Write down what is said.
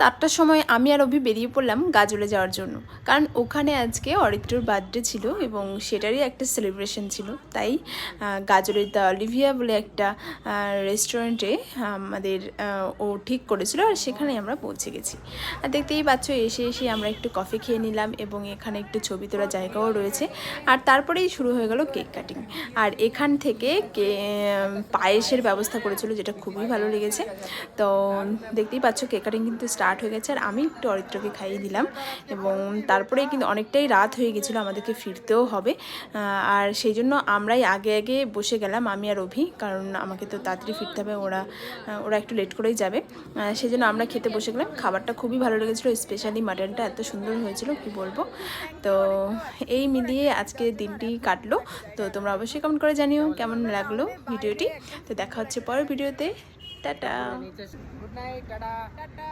রাত 8টার সময় আমি আর অভি বেরিয়ে পড়লাম গাজলে যাওয়ার জন্য, কারণ ওখানে আজকে অরিত্রর বার্থডে ছিল এবং সেটারই একটা সেলিব্রেশন ছিল। তাই গাজলের দ্য অলিভিয়া বলে একটা রেস্টুরেন্টে আমাদের ও ঠিক করেছিল, আর সেখানে আমরা পৌঁছে গেছি। আর দেখতেই পাচ্ছ এসে এসে আমরা একটু কফি খেয়ে নিলাম এবং এখানে একটু ছবি তোলার জায়গাও রয়েছে। আর তারপরেই শুরু হয়ে গেল কেক কাটিং। আর এখান থেকে পায়েসের ব্যবস্থা করেছিল, যেটা খুবই ভালো লেগেছে। তো দেখতেই পাচ্ছ কেক কাটিং কিন্তু স্টার্ট হয়ে গেছে, আর আমি একটু অরিত্রকে খাইয়ে দিলাম। এবং তারপরে কিন্তু অনেকটাই রাত হয়ে গেছিলো, আমাদেরকে ফিরতেও হবে। আর সেই জন্য আমরাই আগে আগে বসে গেলাম, আমি আর অভি, কারণ আমাকে তো তাড়াতাড়ি ফিরতে হবে, ওরা একটু লেট করেই যাবে। সেই জন্য আমরা খেতে বসে গেলাম। খাবারটা খুবই ভালো লেগেছিলো, স্পেশালি মাটনটা এত সুন্দর হয়েছিল কি বলবো। তো এই মিলিয়ে আজকে দিনটি কাটলো। তো তোমরা অবশ্যই কমেন্ট করে জানিও কেমন লাগলো ভিডিওটি। তো দেখা হচ্ছে পরের ভিডিওতে। টাটা। Good night, tata.